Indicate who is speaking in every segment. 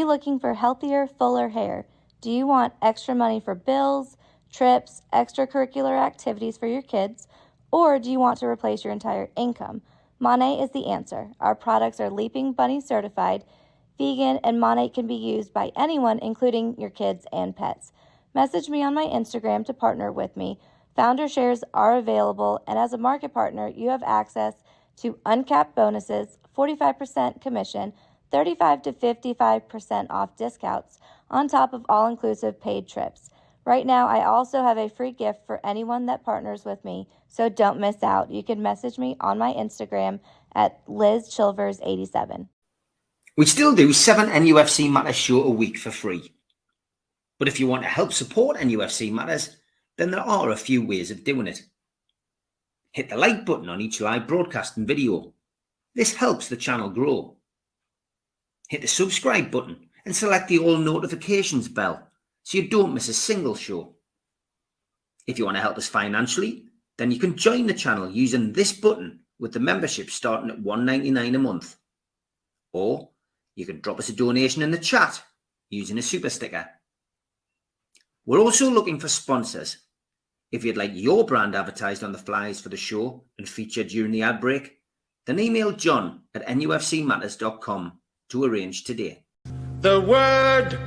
Speaker 1: looking for healthier, fuller hair? Do you want extra money for bills, trips, extracurricular activities for your kids, or do you want to replace your entire income? Monat is the answer. Our products are Leaping Bunny certified, vegan, and Monat can be used by anyone, including your kids and pets. Message me on my Instagram to partner with me. Founder shares are available, and as a market partner, you have access to uncapped bonuses, 45% commission, 35 to 55% off discounts, on top of all-inclusive paid trips. Right now, I also have a free gift for anyone that partners with me, so don't miss out. You can message me on my Instagram at LizChilvers87.
Speaker 2: We still do 7 NUFC Matters show a week for free. But if you want to help support NUFC Matters, then there are a few ways of doing it. Hit the like button on each live broadcast and video. This helps the channel grow. Hit the subscribe button and select the all notifications bell so you don't miss a single show. If you want to help us financially, then you can join the channel using this button with the membership starting at $1.99 a month. Or you can drop us a donation in the chat using a super sticker. We're also looking for sponsors. If you'd like your brand advertised on the flyers for the show and featured during the ad break, then email John at nufcmatters.com to arrange today.
Speaker 3: The word,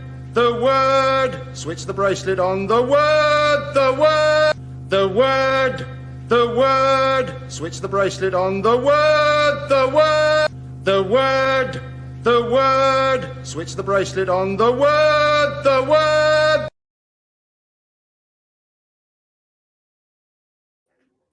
Speaker 3: switch the bracelet on the word, the word, switch the bracelet on the word, the word, switch the bracelet on the word.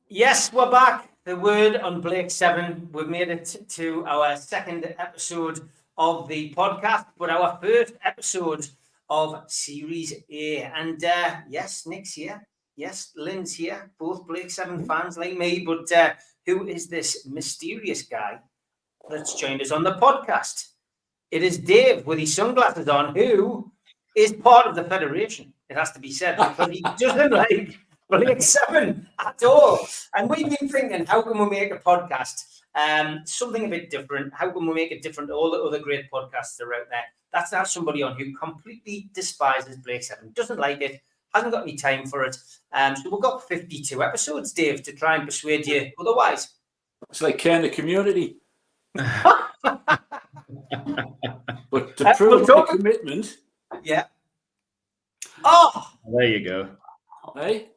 Speaker 4: Yes, we're back. The word on Blake 7. We've made it to our second episode of the podcast, but our first episode of Series A. And yes, Nick's here. Yes, Lynn's here. Both Blake 7 fans like me. But who is this mysterious guy that's joined us on the podcast? It is Dave with his sunglasses on, who is part of the Federation. It has to be said, because he doesn't like Blake 7 at all. And we've been thinking, how can we make a podcast something a bit different? How can we make it different to all the other great podcasts that are out there? That's to have somebody on who completely despises Blake 7, doesn't like it, hasn't got any time for it. So we've got 52 episodes, Dave, to try and persuade you otherwise.
Speaker 5: It's like care in the community. But to prove the commitment.
Speaker 4: Yeah. Oh!
Speaker 6: There you go.
Speaker 5: Hey?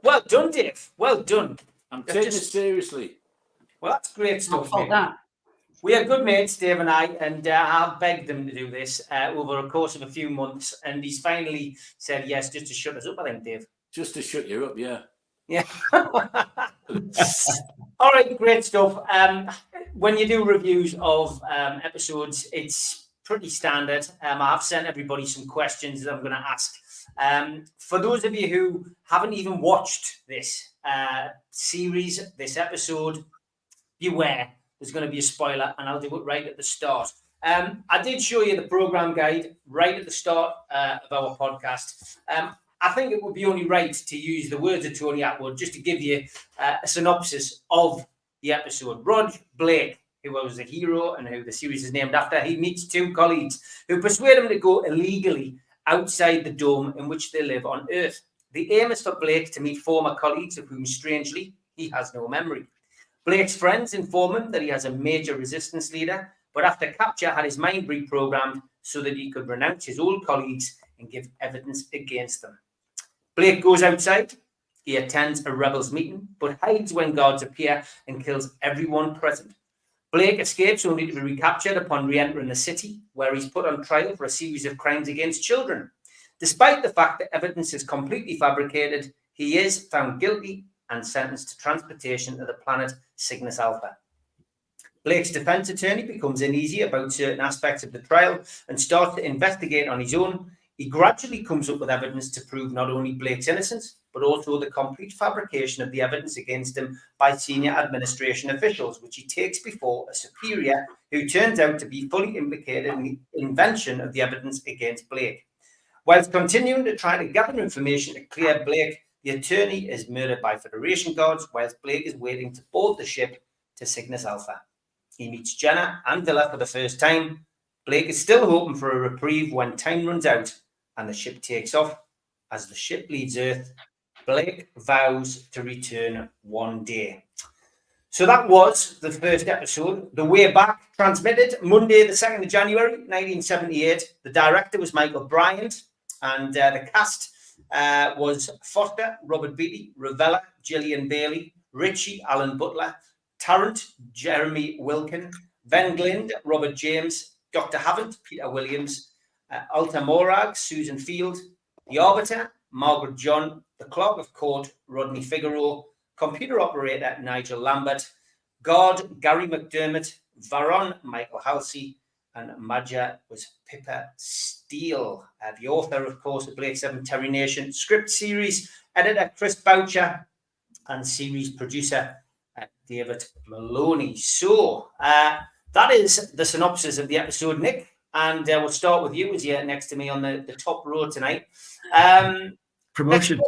Speaker 4: Well done, Dave. Well done.
Speaker 5: I'm taking it seriously.
Speaker 4: Well, that's great stuff, mate. We are good mates, Dave and I, and I've begged him to do this over a course of a few months, and he's finally said yes, just to shut us up, I think, Dave.
Speaker 5: Just to shut you up, yeah.
Speaker 4: Yeah. All right, great stuff. When you do reviews of episodes, it's pretty standard. I've sent everybody some questions that I'm going to ask. For those of you who haven't even watched this series, this episode, beware. There's going to be a spoiler, and I'll do it right at the start. I did show you the program guide right at the start of our podcast. I think it would be only right to use the words of Tony Atwood just to give you a synopsis of the episode. Roj Blake, who was a hero and who the series is named after, he meets two colleagues who persuade him to go illegally outside the dome in which they live on Earth. The aim is for Blake to meet former colleagues of whom, strangely, he has no memory. Blake's friends inform him that he has a major resistance leader, but after capture had his mind reprogrammed so that he could renounce his old colleagues and give evidence against them. Blake goes outside. He attends a rebels meeting, but hides when guards appear and kills everyone present. Blake escapes only to be recaptured upon re-entering the city, where he's put on trial for a series of crimes against children. Despite the fact that evidence is completely fabricated, he is found guilty and sentenced to transportation to the planet Cygnus Alpha. Blake's defense attorney becomes uneasy about certain aspects of the trial and starts to investigate on his own. He gradually comes up with evidence to prove not only Blake's innocence, but also the complete fabrication of the evidence against him by senior administration officials, which he takes before a superior who turns out to be fully implicated in the invention of the evidence against Blake. Whilst continuing to try to gather information to clear Blake, the attorney is murdered by Federation guards whilst Blake is waiting to board the ship to Cygnus Alpha. He meets Jenna and Villa for the first time. Blake is still hoping for a reprieve when time runs out and the ship takes off. As the ship leaves Earth, Blake vows to return one day. So that was the first episode, The Way Back, transmitted Monday, the 2nd of January, 1978. The director was Michael Bryant, and the cast was Foster, Robert Beatty, Ravella, Gillian Bailey, Richie, Alan Butler, Tarrant, Jeremy Wilkin, Ben Glind, Robert James, Dr. Havant, Peter Williams, Alta Morag, Susan Field, The Arbiter, Margaret John, The Clerk of Court, Rodney Figaro, Computer Operator, Nigel Lambert, Guard, Gary McDermott, Varon, Michael Halsey, and Madja was Pippa Steele. The author, of course, of Blake 7, Terry Nation, script series editor, Chris Boucher, and series producer, David Maloney. So that is the synopsis of the episode, Nick. And we'll start with you, as you're next to me on the top row tonight.
Speaker 6: Promotion.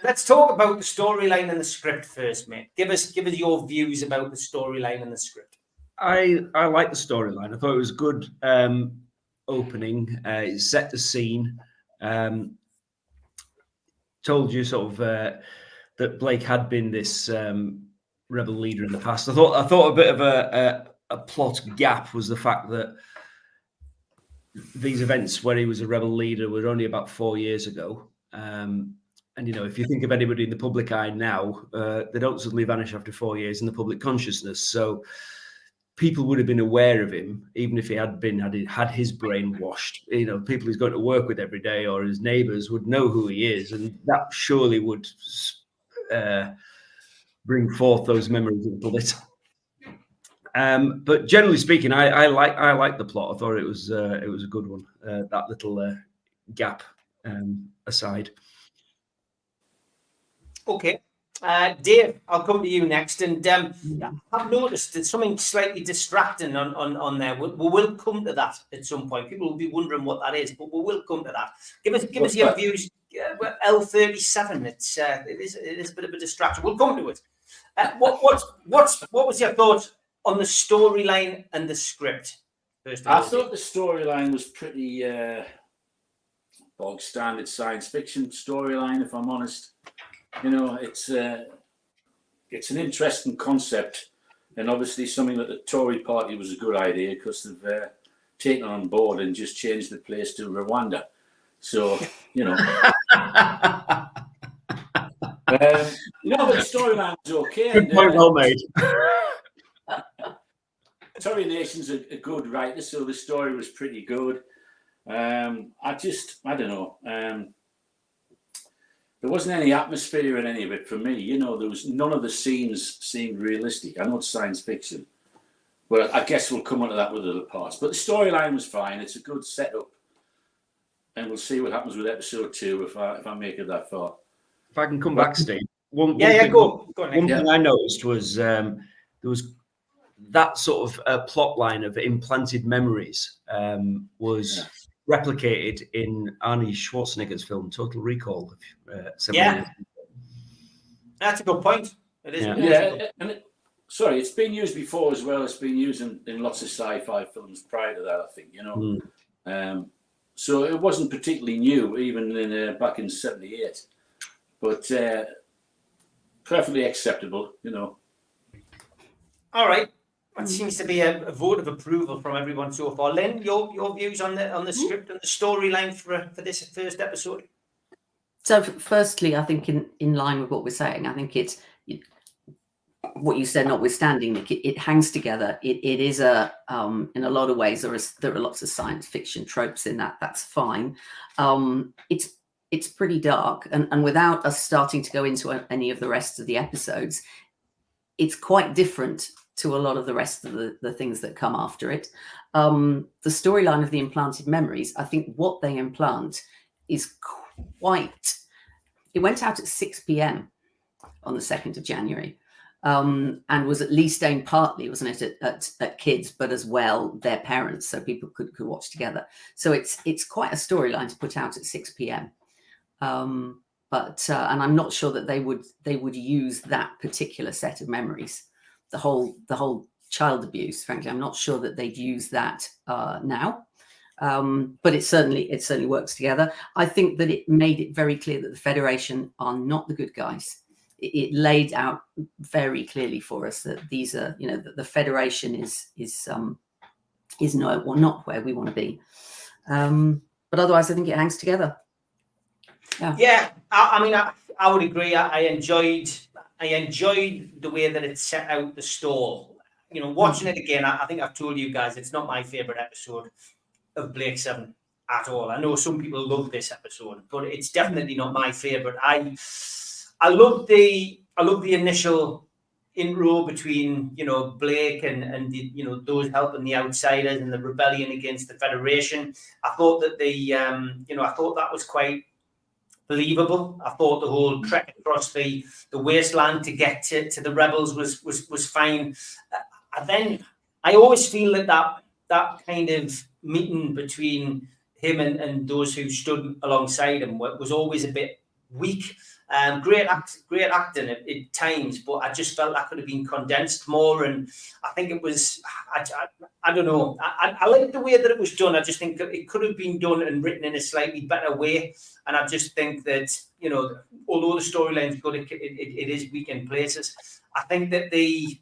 Speaker 4: Let's talk about the storyline and the script first, mate. Give us your views about the storyline and the script.
Speaker 6: I like the storyline. I thought it was good opening. It set the scene. Told you sort of that Blake had been this rebel leader in the past. I thought a bit of a plot gap was the fact that these events where he was a rebel leader were only about 4 years ago. And, you know, if you think of anybody in the public eye now, they don't suddenly vanish after 4 years in the public consciousness. So people would have been aware of him, even if he had his brain washed. You know, people he's going to work with every day or his neighbours would know who he is. And that surely would bring forth those memories of the bullet. But generally speaking, I like the plot. I thought it was a good one. That little gap aside.
Speaker 4: Okay, Dave, I'll come to you next. And I've noticed that something slightly distracting on there. We will come to that at some point. People will be wondering what that is, but we will come to that. Give us your views. L37. It is a bit of a distraction. We'll come to it. What was your thoughts on the storyline and the script?
Speaker 5: I thought the storyline was pretty bog standard science fiction storyline, if I'm honest. You know, it's an interesting concept, and obviously something that the Tory party was a good idea because they've taken on board and just changed the place to Rwanda. So, you know. But the storyline was okay.
Speaker 6: Good point, well made.
Speaker 5: Tory Nation's a good writer, so the story was pretty good. I don't know. There wasn't any atmosphere in any of it for me. You know, there was none of the scenes seemed realistic. I know it's science fiction, but I guess we'll come on to that with other parts. But the storyline was fine. It's a good setup, and we'll see what happens with episode 2 if I make it that far.
Speaker 6: If I can come back, Steve. Go on. One thing I noticed was there was that sort of plot line of implanted memories was replicated in Arnie Schwarzenegger's film Total Recall.
Speaker 4: That's a good point. It is.
Speaker 5: It's been used before as well. It's been used in lots of sci-fi films prior to that, I think. You know, so it wasn't particularly new, even back in '78, but perfectly acceptable. You know.
Speaker 4: All right. That seems to be a vote of approval from everyone so far. Lynn, your views on the script and the storyline for this first episode?
Speaker 7: So, firstly, I think in line with what we're saying, I think it's what you said, notwithstanding, Nick, it hangs together. It is in a lot of ways, there are lots of science fiction tropes in that. That's fine. It's pretty dark, and without us starting to go into any of the rest of the episodes, it's quite different to a lot of the rest of the things that come after it. The storyline of the implanted memories, I think what they implant is it went out at 6 p.m. on the 2nd of January, and was at least aimed partly, wasn't it, at kids, but as well their parents, so people could watch together. So it's quite a storyline to put out at 6 p.m. But I'm not sure that they would use that particular set of memories. The whole child abuse. Frankly, I'm not sure that they'd use that now. But it certainly works together. I think that it made it very clear that the Federation are not the good guys. It laid out very clearly for us that these are, that the Federation is not where we want to be. But otherwise, I think it hangs together.
Speaker 4: Yeah. I mean, I would agree. I enjoyed the way that it set out the stall. Watching it again, I think I've told you guys it's not my favorite episode of Blake 7 at all. I know some people love this episode, but it's definitely not my favorite. I love the initial intro between Blake and those helping the outsiders and the rebellion against the Federation. I thought that I thought that was quite believable. I thought the whole trek across the wasteland to get to the rebels was fine. And then I always feel that kind of meeting between him and those who stood alongside him was always a bit weak. Great acting at times, but I just felt that could have been condensed more. And I think it was, I don't know. I like the way that it was done. I just think that it could have been done and written in a slightly better way. And I just think that, although the storyline's good, it is weak in places. I think the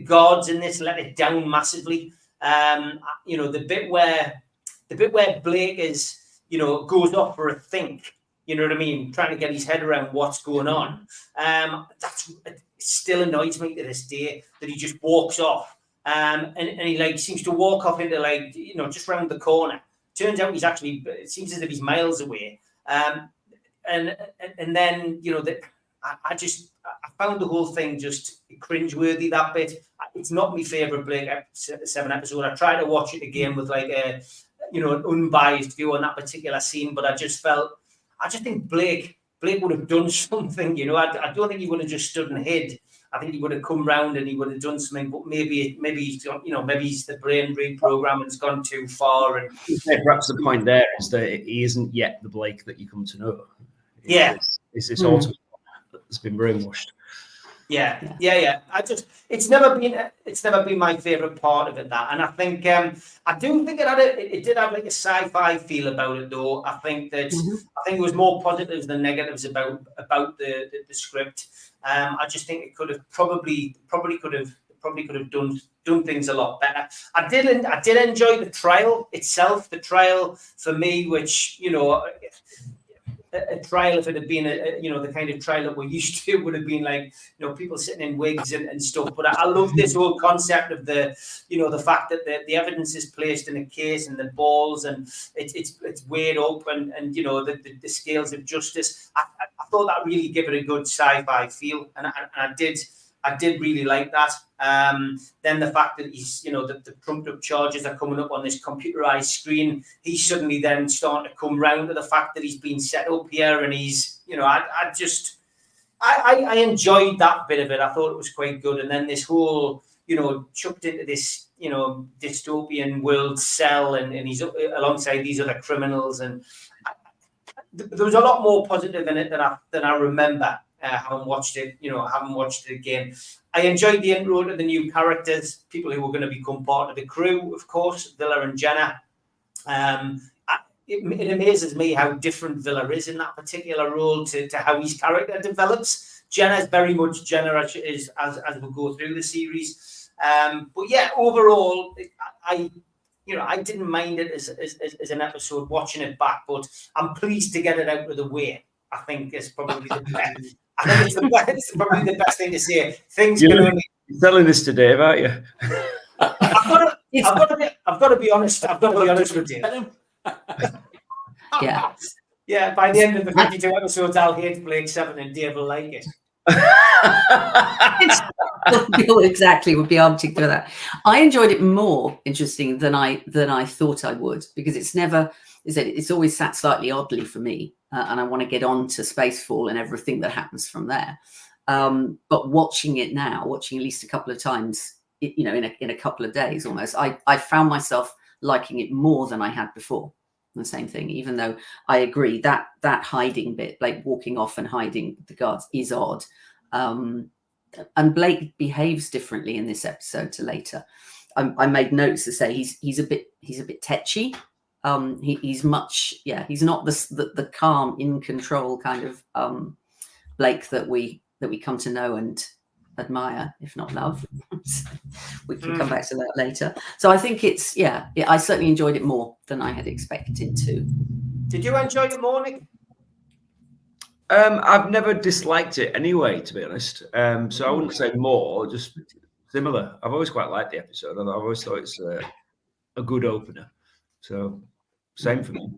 Speaker 4: guards in this let it down massively. The bit where Blake is, goes off for a think. You know what I mean? Trying to get his head around what's going on. It still annoys me to this day that he just walks off. And he seems to walk off into just round the corner. Turns out it seems as if he's miles away. And then, I found the whole thing just cringeworthy, that bit. It's not my favourite Blake 7 episode. I tried to watch it again with an unbiased view on that particular scene, but I just think Blake would have done something, I don't think he would have just stood and hid. I think he would have come round and he would have done something, but maybe he's the brain reprogramming's gone too far. And
Speaker 6: perhaps the point there is that he isn't yet the Blake that you come to know. It's ultimately that's been brainwashed.
Speaker 4: Yeah. It's never been my favorite part of it, that, and I think I do think it did have like a sci-fi feel about it, though. I think that I think it was more positives than negatives about the script. I just think it could have probably could have done things a lot better. I did enjoy the trial itself. The trial for me, which a trial, if it had been the kind of trial that we're used to, would have been like people sitting in wigs and stuff. But I love this whole concept of the fact that the evidence is placed in a case and the balls and it's weighed up and the scales of justice. I thought that really gave it a good sci-fi feel, and I did really like that. Then the fact that he's, the trumped up charges are coming up on this computerized screen, he's suddenly then starting to come round to the fact that he's been set up here, and he's, I enjoyed that bit of it. I thought it was quite good. And then this whole, chucked into this, dystopian world cell, and he's alongside these other criminals, and there was a lot more positive in it than I remember. Haven't watched it again. I enjoyed the intro to the new characters, people who were going to become part of the crew, of course, Villa and Jenna. It amazes me how different Villa is in that particular role to how his character develops. Jenna is very much Jenna as we go through the series. But yeah, overall, I didn't mind it as an episode watching it back, but I'm pleased to get it out of the way. I think is probably the best. I think it's probably the best thing to say.
Speaker 6: You're selling this to Dave, aren't you?
Speaker 4: I've got to be honest. I've got to be honest with you.
Speaker 7: Yeah.
Speaker 4: Yeah. By the end of the 52 episodes, I'll hate Blake 7, and Dave will like it.
Speaker 7: Exactly, would be arming through that. I enjoyed it more, interesting than I thought I would, because it's always sat slightly oddly for me, and I want to get on to Spacefall and everything that happens from there. But watching it now, watching at least a couple of times, in a couple of days almost, I found myself liking it more than I had before. The same thing, even though I agree that hiding bit, like walking off and hiding the guards, is odd. and Blake behaves differently in this episode to later. I made notes to say he's a bit tetchy. He's much, he's not the calm, in control kind of Blake that we come to know and admire, if not love. We can come back to that later. So I think I certainly enjoyed it more than I had expected to.
Speaker 4: Did you enjoy it more, Nick?
Speaker 6: I've never disliked it anyway, to be honest. So I wouldn't say more, just similar. I've always quite liked the episode. I've always thought it's a good opener. So same for me.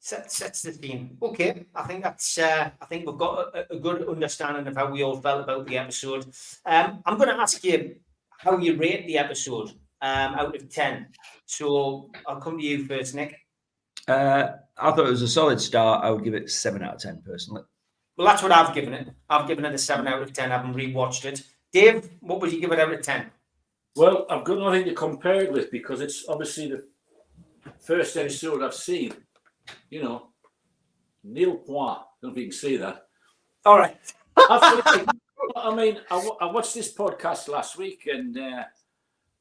Speaker 4: Sets the theme. Okay, I think that's. I think we've got a good understanding of how we all felt about the episode. I'm going to ask you how you rate the episode out of 10. So I'll come to you first, Nick.
Speaker 6: I thought it was a solid start. I would give it 7 out of 10 personally.
Speaker 4: Well, that's what I've given it. I've given it a 7 out of 10. I haven't rewatched it. Dave, what would you give it out of 10?
Speaker 5: Well, I've got nothing to compare it with because it's obviously the first episode I've seen. You know, nil point. I don't know if you can see that.
Speaker 4: All right.
Speaker 5: I mean, I watched this podcast last week and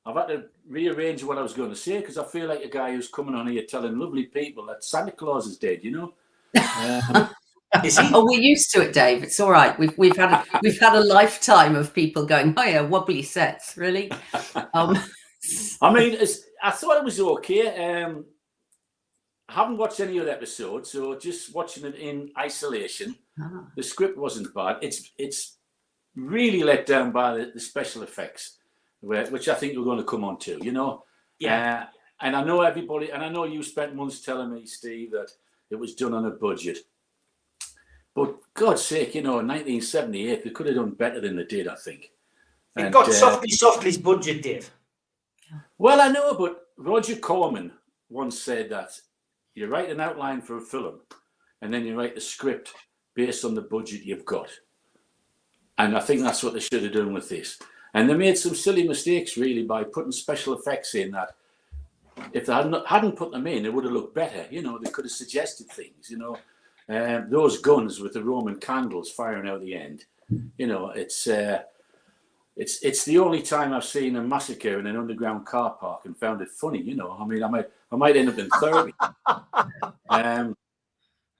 Speaker 5: I've had to rearrange what I was going to say because I feel like a guy who's coming on here telling lovely people that Santa Claus is dead, you know?
Speaker 4: Is he?
Speaker 7: Oh, we're used to it, Dave. It's all right. We've had a lifetime of people going, oh yeah, wobbly sets, really.
Speaker 5: I mean, I thought it was okay. I haven't watched any of the episodes, so just watching it in isolation. The script wasn't bad. It's really let down by the special effects, which I think we're going to come on to, you know?
Speaker 4: Yeah.
Speaker 5: And I know everybody, and I know you spent months telling me, Steve, that it was done on a budget. But God's sake, you know, in 1978, they could have done better than they did, I think.
Speaker 4: It got softly's budget, Dave.
Speaker 5: Well, I know, but Roger Corman once said that you write an outline for a film and then you write the script based on the budget you've got. And I think that's what they should have done with this. And they made some silly mistakes, really, by putting special effects in that if they hadn't put them in, it would have looked better. You know, they could have suggested things, you know. Those guns with the Roman candles firing out the end, you know, it's the only time I've seen a massacre in an underground car park and found it funny, you know. I mean, I might end up in therapy.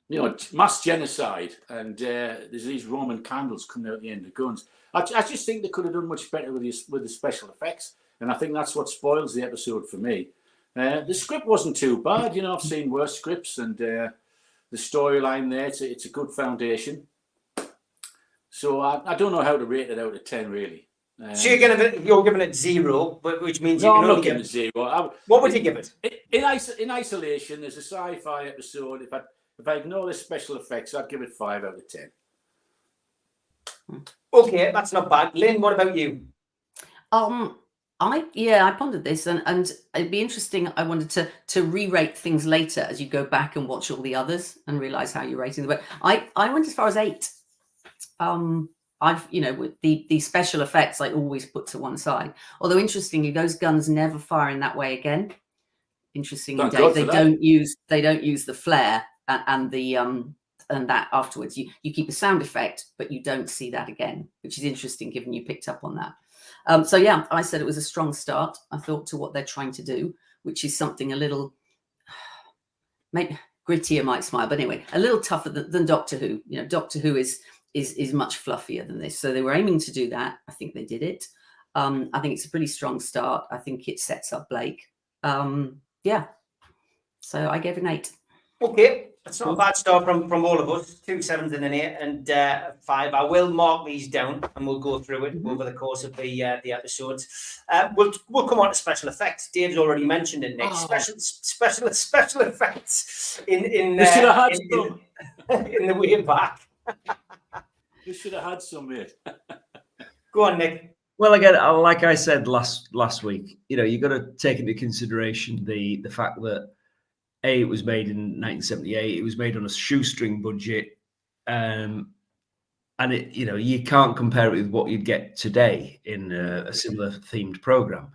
Speaker 5: You know, mass genocide, and there's these Roman candles coming out the end of guns. I just think they could have done much better with the special effects, and I think that's what spoils the episode for me. The script wasn't too bad, you know. I've seen worse scripts, and the storyline there, it's a good foundation. So I don't know how to rate it out of 10, really.
Speaker 4: So you're giving it 0, which means
Speaker 5: no,
Speaker 4: you can
Speaker 5: I'm
Speaker 4: only
Speaker 5: not
Speaker 4: give
Speaker 5: giving it 0.
Speaker 4: What would you give it?
Speaker 5: In isolation, as a sci-fi episode, if I ignore the special effects, I'd give it 5 out of 10.
Speaker 4: Okay, that's not bad. Lynn, what about you?
Speaker 7: I pondered this and it'd be interesting. I wanted to re-rate things later as you go back and watch all the others and realize how you're rating them. But I went as far as 8. I've, you know, with the special effects, I always put to one side. Although interestingly, those guns never fire in that way again. Interestingly, Dave, they don't use the flare and the and that afterwards. You keep a sound effect, but you don't see that again, which is interesting given you picked up on that. So yeah, I said it was a strong start, I thought, to what they're trying to do, which is something a little maybe grittier, might smile, but anyway, a little tougher than Doctor Who. You know, Doctor Who is much fluffier than this. So they were aiming to do that. I think they did it. I think it's a pretty strong start. I think it sets up Blake. Yeah. So I gave it an 8.
Speaker 4: Okay. That's not a bad start from all of us. 2 7s and an 8 and 5. I will mark these down and we'll go through it over the course of the episodes. We'll come on to special effects. Dave's already mentioned it, Nick. Special effects in the way back.
Speaker 5: You should have had some, mate.
Speaker 4: Go on, Nick.
Speaker 6: Well, again, like I said last week, you know, you've got to take into consideration the fact that it was made in 1978. It was made on a shoestring budget, and it, you know, you can't compare it with what you'd get today in a similar themed program.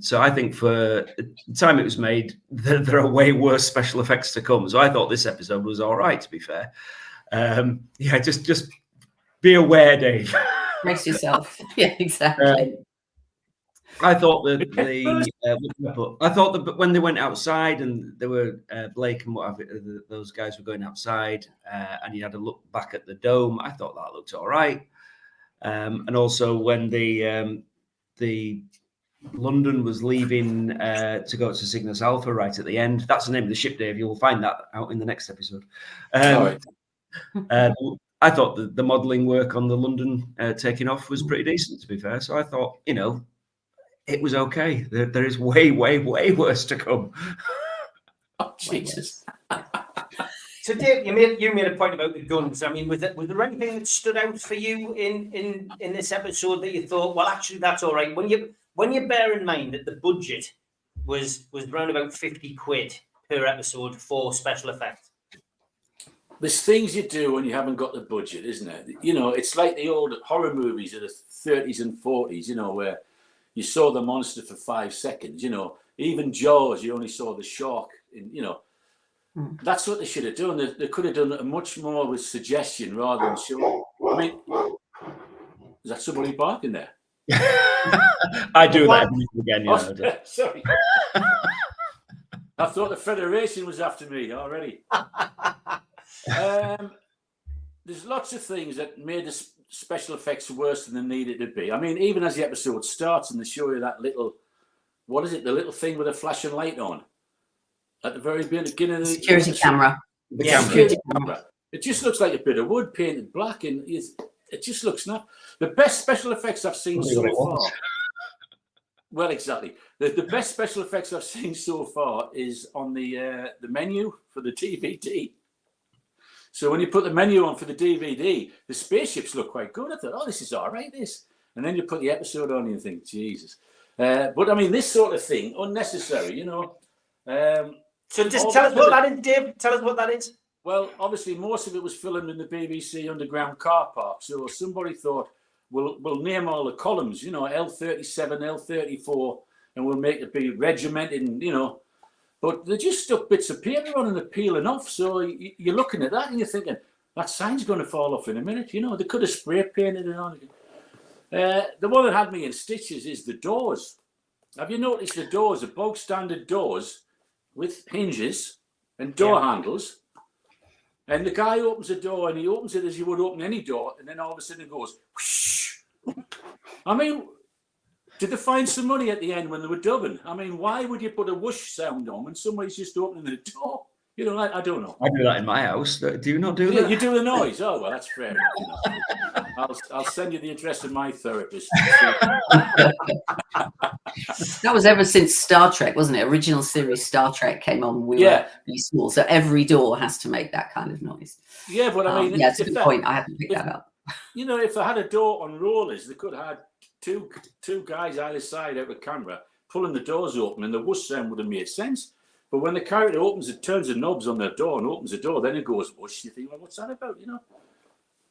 Speaker 6: So I think for the time it was made, there are way worse special effects to come. So I thought this episode was all right, to be fair. Yeah, just be aware, Dave.
Speaker 7: Brace yourself. Yeah, exactly.
Speaker 6: I thought that when they went outside and there were Blake and those guys were going outside, and you had to look back at the dome. I thought that looked all right. And also when the London was leaving to go to Cygnus Alpha right at the end. That's the name of the ship, Dave. You'll find that out in the next episode. I thought the modelling work on the London taking off was pretty decent, to be fair. So I thought, it was okay. There is way, way, way worse to come.
Speaker 5: Oh, Jesus.
Speaker 4: So, Dave, you made a point about the guns. I mean, was there anything that stood out for you in this episode that you thought, well, actually, that's all right? When you bear in mind that the budget was around about 50 quid per episode for special effects.
Speaker 5: There's things you do when you haven't got the budget, isn't it? It's like the old horror movies of the 30s and 40s, where you saw the monster for 5 seconds, even Jaws, you only saw the shark, That's what they should have done. They could have done much more with suggestion rather than showing. I mean, is that somebody barking there?
Speaker 6: I do that again.
Speaker 5: Sorry. I thought the Federation was after me already. There's lots of things that made the special effects worse than they needed to be. I mean, even as the episode starts and they show you that little, what is it? The little thing with a flashing light on at the very beginning of the
Speaker 7: security camera.
Speaker 5: Security camera. It just looks like a bit of wood painted black, and it just looks not the best special effects I've seen so far. Well, exactly. The best special effects I've seen so far is on the menu for the DVD. So when you put the menu on for the DVD, the spaceships look quite good. I thought, oh, this is all right, this. And then you put the episode on and you think, Jesus. But I mean, this sort of thing, unnecessary,
Speaker 4: So just tell us what that is, Dave. Tell us what that is.
Speaker 5: Well, obviously, most of it was filmed in the BBC underground car park. So somebody thought, we'll name all the columns, L37, L34, and we'll make it be regimented, and, but they just stuck bits of paper on and they're peeling off. So you're looking at that and you're thinking, that sign's going to fall off in a minute. They could have spray painted it on. The one that had me in stitches is the doors. Have you noticed the doors, the bog standard doors with hinges and door handles? And the guy opens a door and he opens it as you would open any door, and then all of a sudden it goes whoosh. I mean, did they find some money at the end when they were dubbing? I mean, why would you put a whoosh sound on when somebody's just opening the door? I don't know.
Speaker 6: I do that in my house. Do you not do that?
Speaker 5: You do the noise. Oh, well, that's fair enough. I'll send you the address of my therapist.
Speaker 7: That was ever since Star Trek, wasn't it? Original series Star Trek came on. We were really small, so every door has to make that kind of noise.
Speaker 5: Yeah, but I mean,
Speaker 7: it's a good point. I haven't picked that up.
Speaker 5: If they had a door on rollers, they could have had two guys either side out of camera pulling the doors open, and the whoosh sound would have made sense. But when the character opens it, turns the knobs on the door and opens the door, then it goes whoosh. You think, well, what's that about?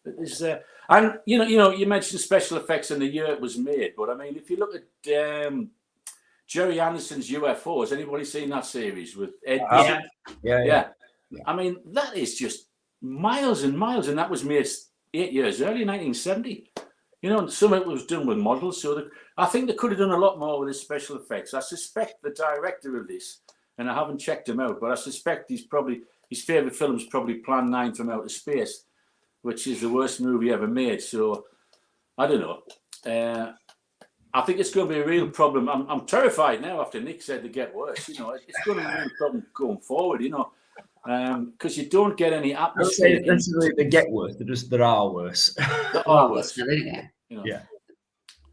Speaker 5: There's, and you mentioned special effects and the year it was made, but I mean, if you look at Jerry Anderson's UFO, has anybody seen that series with Ed? Yeah. I mean, that is just miles and miles, and that was made 8 years early, 1970. And some of it was done with models, so I think they could have done a lot more with the special effects. I suspect the director of this, and I haven't checked him out, but I suspect his favourite film is probably Plan 9 from Outer Space, which is the worst movie ever made. So I don't know. I think it's going to be a real problem. I'm terrified now after Nick said they get worse. It's going to be a real problem going forward. Because you don't get any atmosphere.
Speaker 6: They get worse. There are worse.
Speaker 5: There are worse.
Speaker 6: Yeah.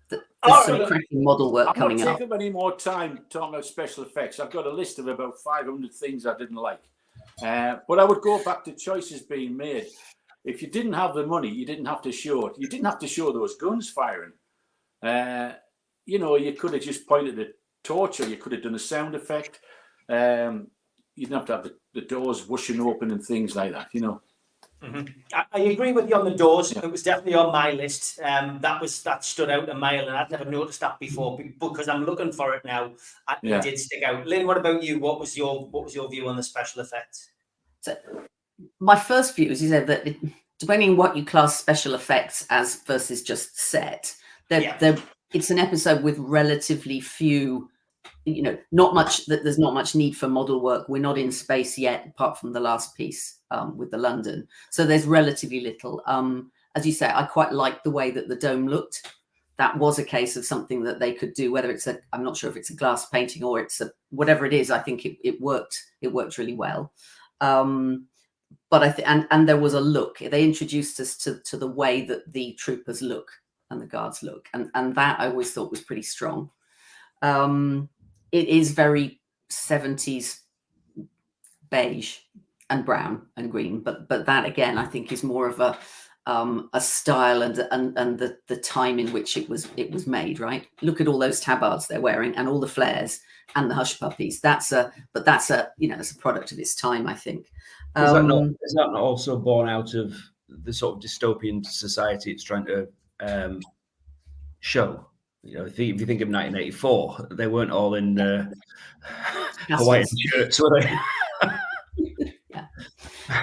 Speaker 7: There's some cracking model work coming up.
Speaker 5: I'm not taking up any more time talking about special effects. I've got a list of about 500 things I didn't like. But I would go back to choices being made. If you didn't have the money, you didn't have to show it. You didn't have to show those guns firing. You could have just pointed the torch, or you could have done a sound effect. You didn't have to have the doors whooshing open and things like that,
Speaker 4: Mm-hmm. I agree with you on the doors. It was definitely on my list. That stood out a mile, and I'd never noticed that before. Because I'm looking for it now, it did stick out. Lynn, what about you? What was your view on the special effects?
Speaker 7: So, my first view is that depending on what you class special effects as versus just set, it's an episode with relatively few, not much, there's not much need for model work. We're not in space yet, apart from the last piece with the London. So there's relatively little. As you say, I quite like the way that the dome looked. That was a case of something that they could do, whether it's I'm not sure if it's a glass painting or it's whatever it is. I think it worked really well. But I think, and there was a look. They introduced us to the way that the troopers look and the guards look, and that I always thought was pretty strong. It is very 70s beige and brown and green, but that again I think is more of a style and the time in which it was made. Right, look at all those tabards they're wearing and all the flares and the hush puppies. That's a it's a product of its time, I think.
Speaker 6: Is that not also born out of the sort of dystopian society it's trying to show? If you think of 1984, they weren't all in Hawaiian shirts, were they?
Speaker 7: Yeah.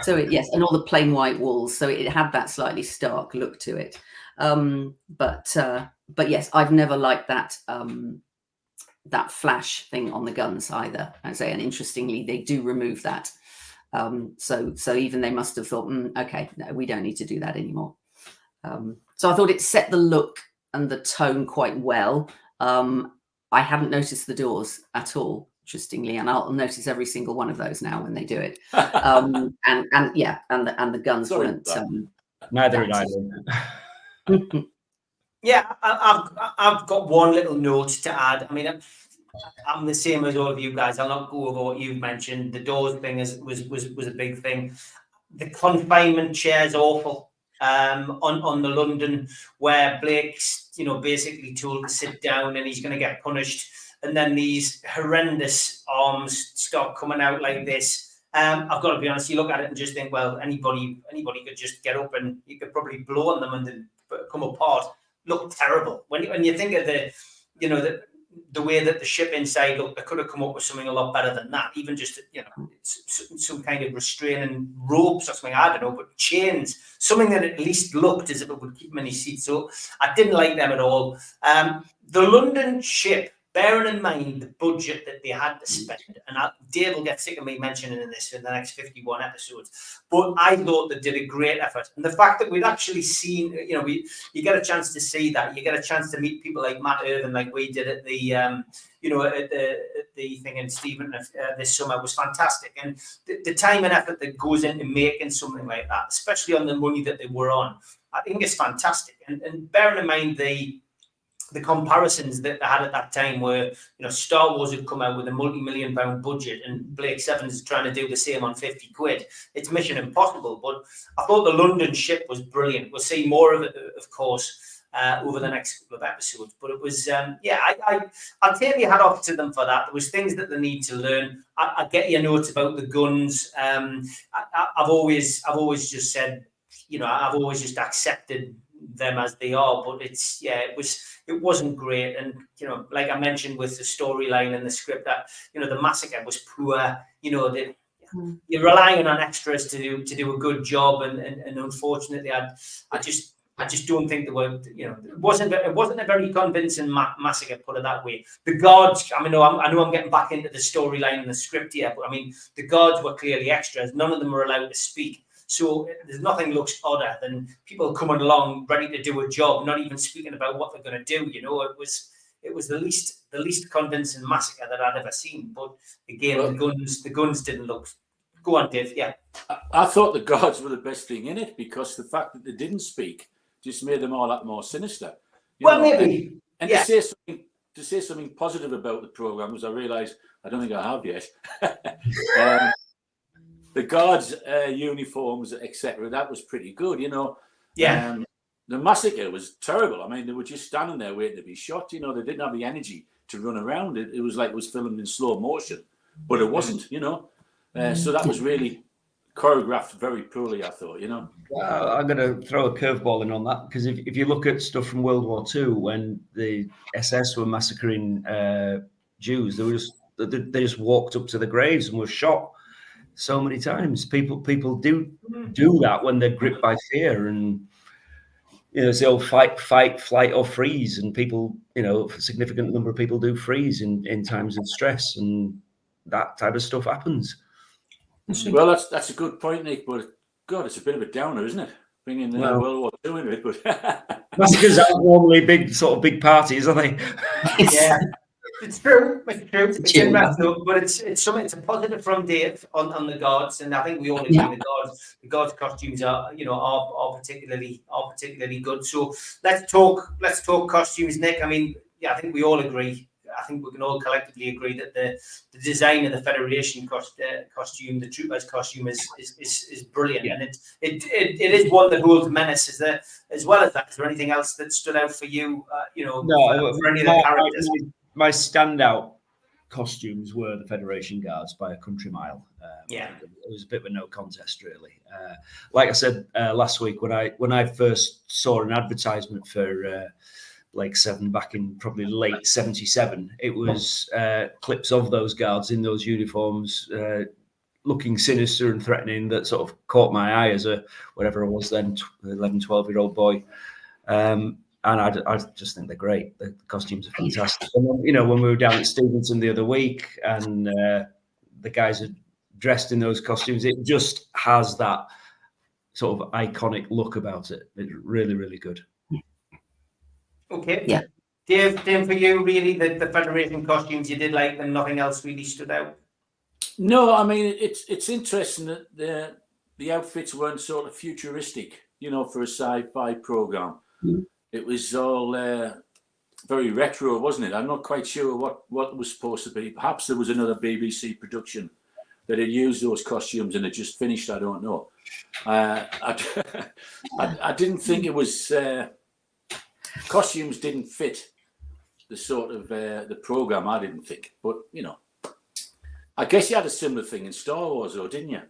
Speaker 7: So yes, and all the plain white walls. So it had that slightly stark look to it. But yes, I've never liked that that flash thing on the guns either. I say, and interestingly, they do remove that. So even they must have thought, okay, no, we don't need to do that anymore. So I thought it set the look and the tone quite well. I haven't noticed the doors at all, interestingly, and I'll notice every single one of those now when they do it. And the guns weren't.
Speaker 6: Neither did I.
Speaker 4: Yeah, I've got one little note to add. I mean, I'm the same as all of you guys. I'll not go over what you've mentioned. The doors thing was a big thing. The confinement chair's awful. On the London, where Blake's basically told to sit down and he's going to get punished, and then these horrendous arms start coming out like this. I've got to be honest, you look at it and just think, well, anybody could just get up and you could probably blow on them and then come apart. Look terrible when you think of the way that the ship inside looked. They could have come up with something a lot better than that. Even just some kind of restraining ropes or something, I don't know, but chains, something that at least looked as if it would keep them in his seat. So I didn't like them at all. The London ship, bearing in mind the budget that they had to spend, and Dave will get sick of me mentioning this in the next 51 episodes, but I thought they did a great effort. And the fact that we'd actually seen, you get a chance to see that, you get a chance to meet people like Matt Irvin, like we did at the, at the thing in Stephen this summer, was fantastic. And the time and effort that goes into making something like that, especially on the money that they were on, I think it's fantastic. And bearing in mind the comparisons that they had at that time, where Star Wars had come out with a multi-million-pound budget and Blake Seven's is trying to do the same on 50 quid. It's mission impossible. But I thought the London ship was brilliant. We'll see more of it, of course, over the next couple of episodes. But it was, I'll take your hat off to them for that. There was things that they need to learn. I get your notes about the guns. I've always just said, I've always just accepted them as they are, but it wasn't great. And like I mentioned with the storyline and the script, that the massacre was poor. You're relying on extras to do a good job, and unfortunately I just don't think they were, it wasn't a very convincing massacre, put it that way. The guards, I know I'm getting back into the storyline and the script here, but I mean, the guards were clearly extras. None of them were allowed to speak. So there's nothing looks odder than people coming along ready to do a job, not even speaking about what they're going to do. It was the least convincing massacre that I'd ever seen. But again, the guns didn't look. Go on, Dave. Yeah,
Speaker 5: I thought the guards were the best thing in it, because the fact that they didn't speak just made them all that more sinister.
Speaker 4: Maybe.
Speaker 5: And
Speaker 4: yeah.
Speaker 5: to say something positive about the program, as I realised I don't think I have yet. The guards' uniforms, etc., that was pretty good,
Speaker 4: Yeah.
Speaker 5: The massacre was terrible. I mean, they were just standing there waiting to be shot. They didn't have the energy to run around. It was like it was filmed in slow motion, but it wasn't, So that was really choreographed very poorly, I thought,
Speaker 6: I'm going to throw a curveball in on that, because if you look at stuff from World War II, when the SS were massacring Jews, they just walked up to the graves and were shot. so many times. People do that when they're gripped by fear, and it's the old fight, flight, or freeze. And people, a significant number of people do freeze in times of stress, and that type of stuff happens.
Speaker 5: Well, that's a good point, Nick. But God, it's a bit of a downer, isn't it? Bringing World War II into it, but
Speaker 6: massacres aren't normally big parties, are they?
Speaker 4: Yeah. It's true. It's interesting, but it's something. It's a positive from Dave on the guards, and I think we all agree the guards costumes are particularly good. So let's talk costumes, Nick. I mean, I think we all agree. I think we can all collectively agree that the design of the Federation costume, the troopers costume, is brilliant, and it is one that holds menace. As well as that, is there anything else that stood out for you? For any of the characters?
Speaker 6: My standout costumes were the Federation Guards by a country mile. It was a bit of a no contest, really. Like I said last week, when I first saw an advertisement for Blake 7 back in probably late 77, it was clips of those guards in those uniforms looking sinister and threatening that sort of caught my eye as a whatever I was then, 11, 12-year-old boy. And I just think they're great. The costumes are fantastic. And then, when we were down at Stevenson the other week, and the guys are dressed in those costumes, it just has that sort of iconic look about it. It's really, really good.
Speaker 4: Okay.
Speaker 7: Yeah.
Speaker 4: Dave, same for you, really. The Federation costumes, you did like them. Nothing else really stood out.
Speaker 5: No, I mean it's interesting that the outfits weren't sort of futuristic, for a sci-fi program.
Speaker 7: Mm.
Speaker 5: It was all very retro, wasn't it? I'm not quite sure what was supposed to be. Perhaps there was another BBC production that had used those costumes and it just finished. I don't know. I didn't think it was costumes didn't fit the sort of the program. I didn't think, but I guess you had a similar thing in Star Wars, though, didn't you?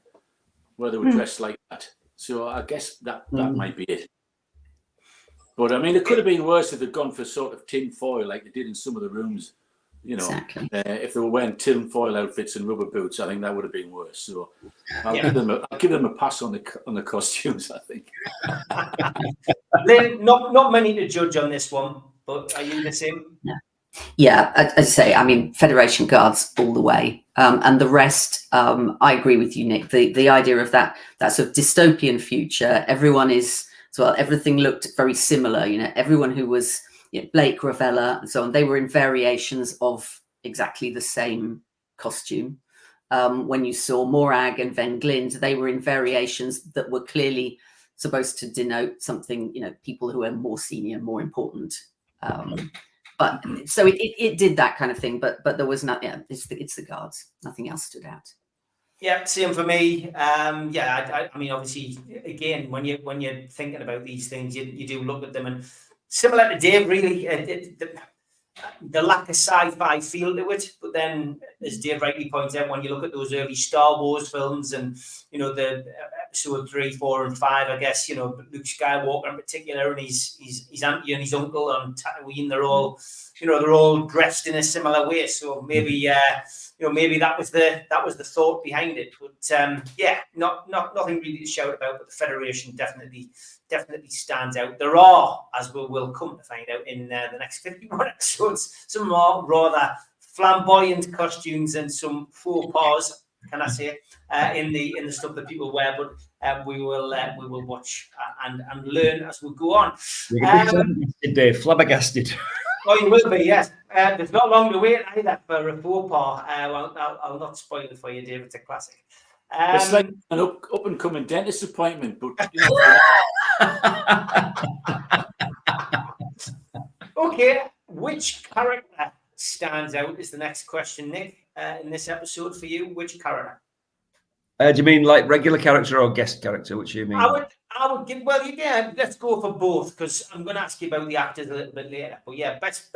Speaker 5: Where they were dressed like that. So I guess that might be it. But I mean, it could have been worse if they'd gone for sort of tin foil like they did in some of the rooms.
Speaker 7: Exactly.
Speaker 5: If they were wearing tin foil outfits and rubber boots, I think that would have been worse. So I'll give them a pass on the costumes, I think.
Speaker 4: Lynn, not many to judge on this one, but are you the same?
Speaker 7: Yeah, as I say, I mean, Federation Guards all the way, and the rest. I agree with you, Nick. The idea of that sort of dystopian future, everyone is. So everything looked very similar. Everyone who was Blake, Ravella, and so on, they were in variations of exactly the same costume. When you saw Morag and Van Glind, they were in variations that were clearly supposed to denote something, people who are more senior, more important. But so it did that kind of thing. But there was not. Yeah, it's the guards. Nothing else stood out.
Speaker 4: Yeah, same for me. I mean, obviously, again, when you're thinking about these things, you do look at them, and similar to Dave, really, the lack of sci-fi feel to it. But then, as Dave rightly points out, when you look at those early Star Wars films, and the episode 3, 4, and 5, I guess Luke Skywalker in particular, and his auntie and his uncle on Tatooine, they're all dressed in a similar way. So maybe. Maybe that was the thought behind it, but nothing really to shout about. But the Federation definitely stands out. There are, as we will come to find out in the next 51 episodes, some more rather flamboyant costumes and some faux pas, can I say, in the stuff that people wear. But we will watch and learn as we go on.
Speaker 6: Flabbergasted.
Speaker 4: Oh, you will be, yes. There's not long to wait either for a faux pas. I'll not spoil it for you, Dave. It's a classic.
Speaker 5: It's like an up and coming dentist appointment, but
Speaker 4: Okay, which character stands out is the next question, Nick. In this episode for you, which character?
Speaker 6: Do you mean like regular character or guest character? Which you mean?
Speaker 4: I would give. Well, yeah. Let's go for both because I'm going to ask you about the actors a little bit later. But yeah, best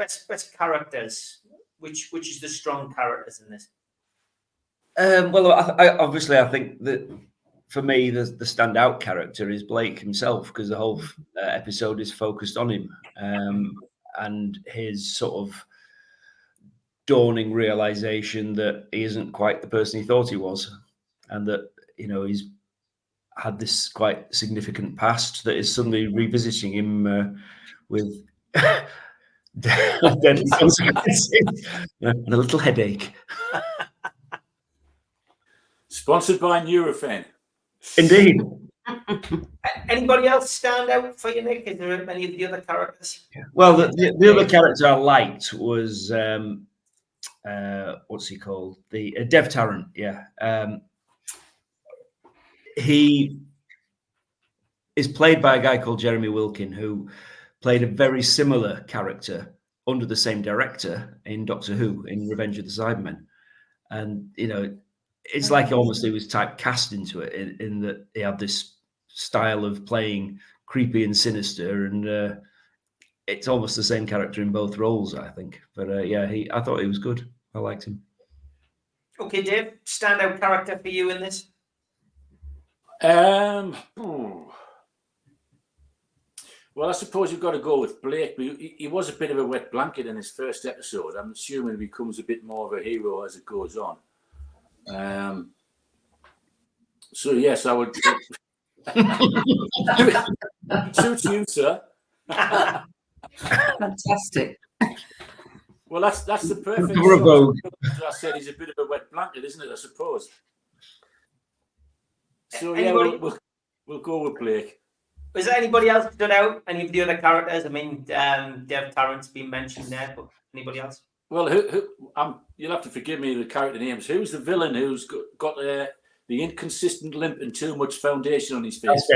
Speaker 4: characters. Which is the strong characters in this?
Speaker 6: Well, I think that for me, the standout character is Blake himself because the whole episode is focused on him and his sort of dawning realization that he isn't quite the person he thought he was. and that, you know, he's had this quite significant past that is suddenly revisiting him with deadly consequences and a little headache.
Speaker 5: Sponsored by Nurofen.
Speaker 6: Indeed.
Speaker 4: Anybody else stand out for you, Nick? Is there any of the other characters?
Speaker 6: Well, the other character I liked was what's he called? The Dev Tarrant. Yeah, he is played by a guy called Jeremy Wilkin, who played a very similar character under the same director in Doctor Who in Revenge of the Cybermen, and you know, it's like almost he was typecast into it in that he had this style of playing creepy and sinister, and it's almost the same character in both roles, I think. But yeah, I thought he was good. I liked him.
Speaker 4: Okay, Dave, standout character for you in this?
Speaker 5: Well, I suppose you've got to go with Blake, but he was a bit of a wet blanket in his first episode. I'm assuming he becomes a bit more of a hero as it goes on. So yes, I would. It suits you, sir.
Speaker 7: Fantastic.
Speaker 5: Well, that's the perfect. As I said, he's a bit of a wet blanket, isn't it? I suppose. So yeah, we'll go with Blake.
Speaker 4: Was there anybody else stood out? Any of the other characters? I mean, Dev Tarrant's been mentioned there, but anybody else?
Speaker 5: Well, you'll have to forgive me the character names. Who's the villain who's got the inconsistent limp and too much foundation on his face?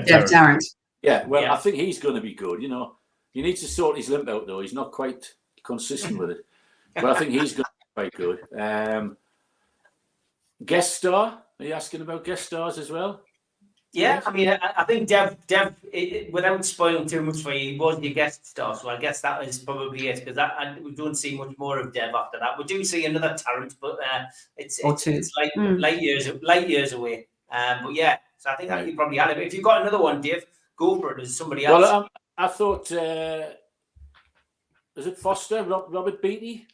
Speaker 7: Dev Tarrant.
Speaker 5: Yeah, well, yeah. I think he's going to be good. You know, he needs to sort his limp out, though. He's not quite consistent with it. But I think he's going to be quite good. Guest star? Are you asking about guest stars as well?
Speaker 4: Yeah, I mean, I think Dev, without spoiling too much for you, he was your guest star, so I guess that is probably it, because we don't see much more of Dev after that. We do see another Tarrant, but it's like light years away. But yeah, so I think that you probably had it. If you've got another one, Dave, go for it. There's somebody else.
Speaker 5: Well, I thought, is it Foster, Robert Beatty?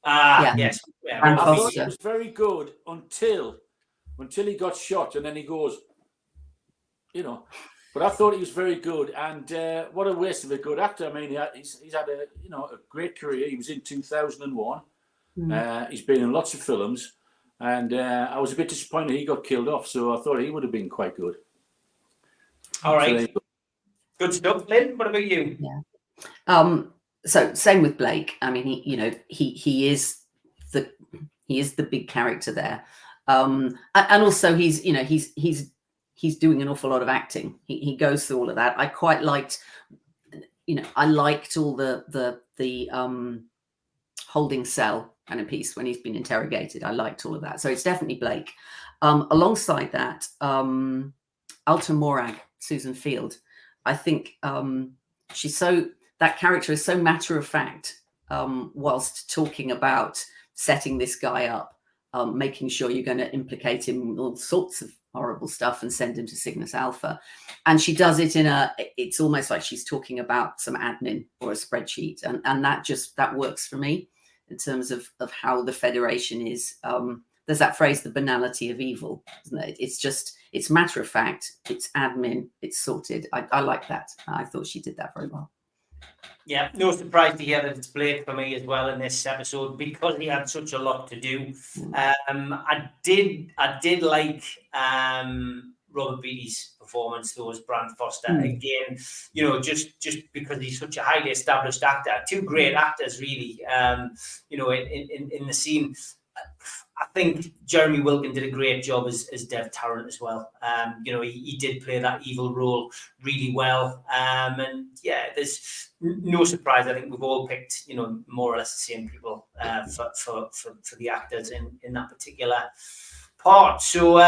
Speaker 4: Yes. Yeah,
Speaker 5: I thought he was very good until he got shot, and then he goes, you know. But I thought he was very good, and what a waste of a good actor. I mean, he's had a great career. He was in 2001. He's been in lots of films, and I was a bit disappointed he got killed off. So I thought he would have been quite good.
Speaker 4: All right, good stuff, Lynn. What about you?
Speaker 7: Yeah. So same with Blake. I mean, he is the big character there, and also he's doing an awful lot of acting. He goes through all of that. I quite liked, I liked all the holding cell kind of piece when he's been interrogated. I liked all of that. So it's definitely Blake. Alongside that, Alta Morag, Susan Field. I think that character is so matter of fact, whilst talking about setting this guy up, making sure you're going to implicate him in all sorts of horrible stuff and send him to Cygnus Alpha. And she does it it's almost like she's talking about some admin or a spreadsheet. And that works for me in terms of how the Federation is. There's that phrase, the banality of evil, isn't it? It's matter of fact, it's admin, it's sorted. I like that. I thought she did that very well.
Speaker 4: Yeah, no surprise to hear that it's Blake for me as well in this episode, because he had such a lot to do. I did like Robert Beatty's performance, though, as Brand Foster. Again, just because he's such a highly established actor, two great actors really, in the scene. I think Jeremy Wilkin did a great job as Dev Tarrant as well. He did play that evil role really well. And yeah, there's no surprise. I think we've all picked, more or less the same people for the actors in that particular part. So